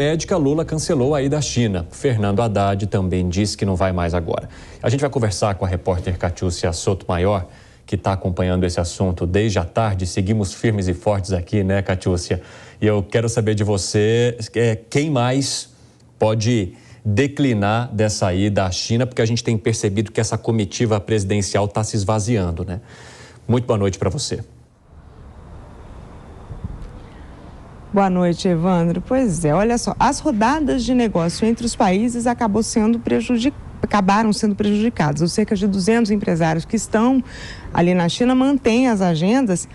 Médica, Lula cancelou a ida à China. Fernando Haddad também disse que não vai mais agora. A gente vai conversar com a repórter Catiúcia Sotomayor, que está acompanhando esse assunto desde a tarde. Seguimos firmes e fortes aqui, né, Catiúcia? E eu quero saber de você, quem mais pode declinar dessa ida à China, porque a gente tem percebido que essa comitiva presidencial está se esvaziando, né? Muito boa noite para você. Boa noite, Evandro. Pois é, olha só, as rodadas de negócio entre os países acabaram sendo prejudicadas. Os cerca de 200 empresários que estão ali na China mantêm as agendas,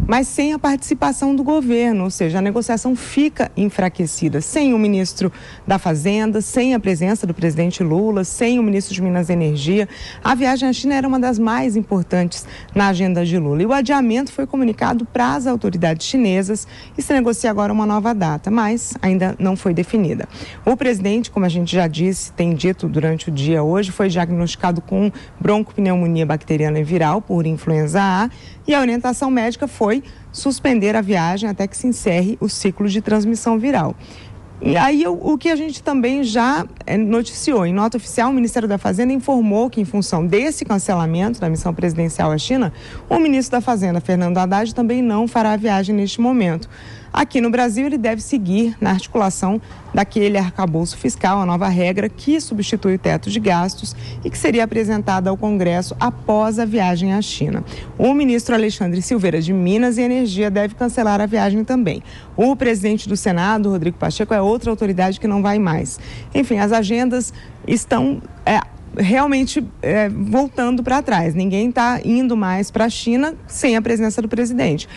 mas sem a participação do governo, ou seja, a negociação fica enfraquecida, sem o ministro da Fazenda, sem a presença do presidente Lula, sem o ministro de Minas e Energia. A viagem à China era uma das mais importantes na agenda de Lula. E o adiamento foi comunicado para as autoridades chinesas e se negocia agora uma nova data, mas ainda não foi definida. O presidente, como a gente já disse, tem dito durante o dia hoje, foi diagnosticado com broncopneumonia bacteriana e viral por influenza A, e a orientação médica foi suspender a viagem até que se encerre o ciclo de transmissão viral. E aí o que a gente também já noticiou, em nota oficial, o Ministério da Fazenda informou que, em função desse cancelamento da missão presidencial à China, o ministro da Fazenda, Fernando Haddad, também não fará a viagem neste momento. Aqui no Brasil, ele deve seguir na articulação daquele arcabouço fiscal, a nova regra que substitui o teto de gastos e que seria apresentada ao Congresso após a viagem à China. O ministro Alexandre Silveira, de Minas e Energia, deve cancelar a viagem também. O presidente do Senado, Rodrigo Pacheco, é outra autoridade que não vai mais. Enfim, as agendas estão realmente voltando para trás. Ninguém está indo mais para a China sem a presença do presidente.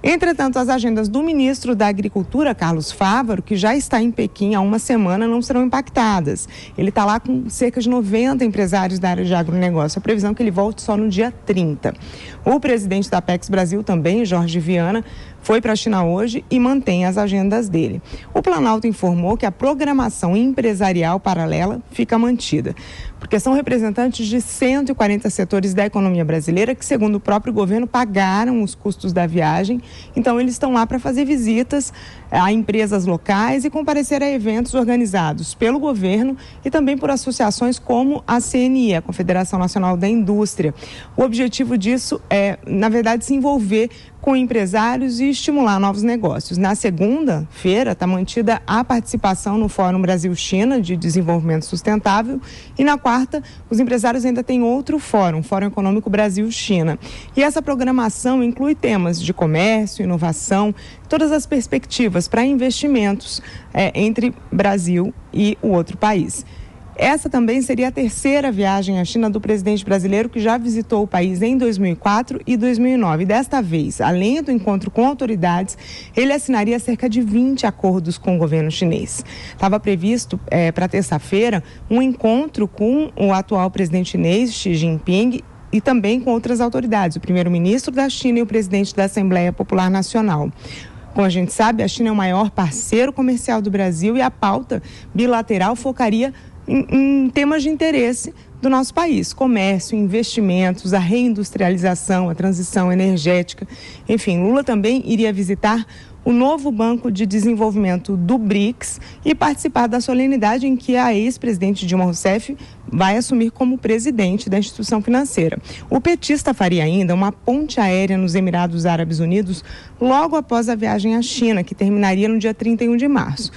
Entretanto, as agendas do ministro da Agricultura, Carlos Fávaro, que já está em Pequim há uma semana, não serão impactadas. Ele está lá com cerca de 90 empresários da área de agronegócio. A previsão é que ele volte só no dia 30. O presidente da Apex Brasil também, Jorge Viana, foi para a China hoje e mantém as agendas dele. O Planalto informou que a programação empresarial paralela fica mantida, porque são representantes de 140 setores da economia brasileira que, segundo o próprio governo, pagaram os custos da viagem. Então, eles estão lá para fazer visitas a empresas locais e comparecer a eventos organizados pelo governo e também por associações como a CNI, a Confederação Nacional da Indústria. O objetivo disso é, na verdade, se envolver com empresários e estimular novos negócios. Na segunda-feira está mantida a participação no Fórum Brasil-China de Desenvolvimento Sustentável e na quarta os empresários ainda têm outro fórum, Fórum Econômico Brasil-China. E essa programação inclui temas de comércio, inovação, todas as perspectivas para investimentos entre Brasil e o outro país. Essa também seria a terceira viagem à China do presidente brasileiro, que já visitou o país em 2004 e 2009. Desta vez, além do encontro com autoridades, ele assinaria cerca de 20 acordos com o governo chinês. Estava previsto para terça-feira um encontro com o atual presidente chinês, Xi Jinping, e também com outras autoridades, o primeiro-ministro da China e o presidente da Assembleia Popular Nacional. Como a gente sabe, a China é o maior parceiro comercial do Brasil e a pauta bilateral focaria em temas de interesse do nosso país: comércio, investimentos, a reindustrialização, a transição energética. Enfim, Lula também iria visitar o novo Banco de Desenvolvimento do BRICS e participar da solenidade em que a ex-presidente Dilma Rousseff vai assumir como presidente da instituição financeira. O petista faria ainda uma ponte aérea nos Emirados Árabes Unidos logo após a viagem à China, que terminaria no dia 31 de março.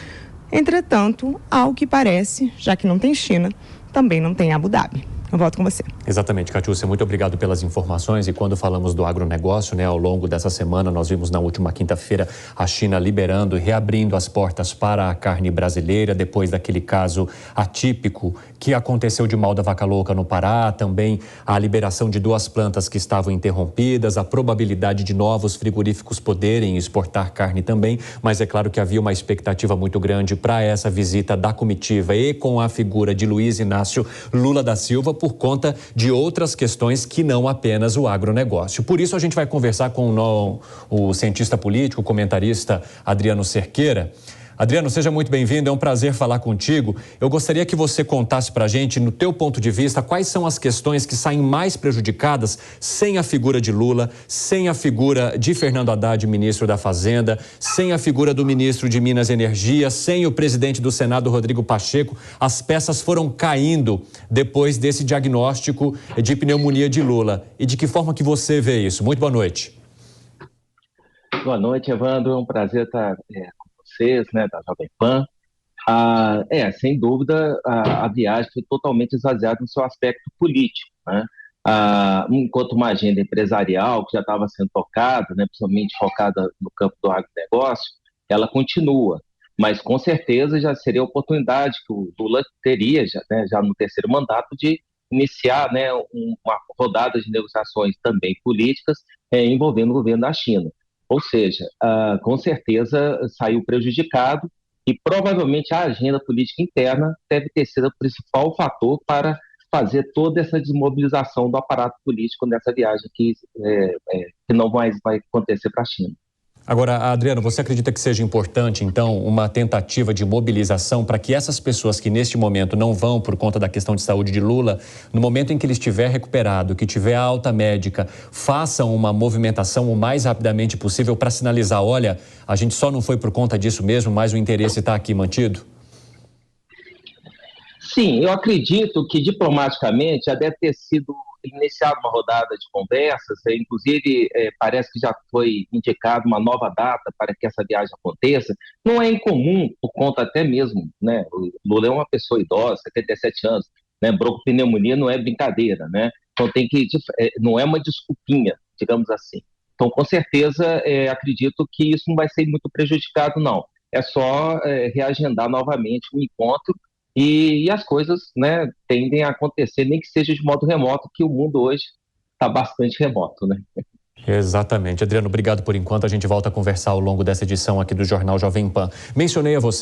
Entretanto, ao que parece, já que não tem China, também não tem Abu Dhabi. Eu volto com você. Exatamente, Catiúcia, muito obrigado pelas informações. E quando falamos do agronegócio, né, ao longo dessa semana, nós vimos na última quinta-feira a China liberando e reabrindo as portas para a carne brasileira, depois daquele caso atípico que aconteceu de mal da vaca louca no Pará, também a liberação de 2 plantas que estavam interrompidas, a probabilidade de novos frigoríficos poderem exportar carne também, mas é claro que havia uma expectativa muito grande para essa visita da comitiva e com a figura de Luiz Inácio Lula da Silva, por conta de outras questões que não apenas o agronegócio. Por isso, a gente vai conversar com o cientista político, comentarista Adriano Cerqueira. Adriano, seja muito bem-vindo, é um prazer falar contigo. Eu gostaria que você contasse para a gente, no teu ponto de vista, quais são as questões que saem mais prejudicadas sem a figura de Lula, sem a figura de Fernando Haddad, ministro da Fazenda, sem a figura do ministro de Minas e Energia, sem o presidente do Senado, Rodrigo Pacheco. As peças foram caindo depois desse diagnóstico de pneumonia de Lula. E de que forma que você vê isso? Muito boa noite. Boa noite, Evandro. É um prazer estar com vocês, né, da Jovem Pan. Sem dúvida, a viagem foi totalmente esvaziada no seu aspecto político, né? Enquanto uma agenda empresarial que já estava sendo tocada, né, principalmente focada no campo do agronegócio, ela continua. Mas, com certeza, já seria a oportunidade que o Lula teria, já no terceiro mandato, de iniciar, né, uma rodada de negociações também políticas envolvendo o governo da China. Ou seja, com certeza saiu prejudicado e provavelmente a agenda política interna deve ter sido o principal fator para fazer toda essa desmobilização do aparato político nessa viagem que não mais vai acontecer para a China. Agora, Adriano, você acredita que seja importante, então, uma tentativa de mobilização para que essas pessoas que neste momento não vão por conta da questão de saúde de Lula, no momento em que ele estiver recuperado, que tiver a alta médica, façam uma movimentação o mais rapidamente possível para sinalizar, olha, a gente só não foi por conta disso mesmo, mas o interesse está aqui mantido? Sim, eu acredito que diplomaticamente já deve ter sido iniciada uma rodada de conversas, inclusive parece que já foi indicada uma nova data para que essa viagem aconteça. Não é incomum, por conta até mesmo, né? O Lula é uma pessoa idosa, 77 anos, né? Bronquopneumonia não é brincadeira, né? Então não é uma desculpinha, digamos assim. Então, com certeza, acredito que isso não vai ser muito prejudicado, não. É só reagendar novamente um encontro. E as coisas, né, tendem a acontecer, nem que seja de modo remoto, que o mundo hoje está bastante remoto, né? Exatamente. Adriano, obrigado por enquanto. A gente volta a conversar ao longo dessa edição aqui do Jornal Jovem Pan. Mencionei a você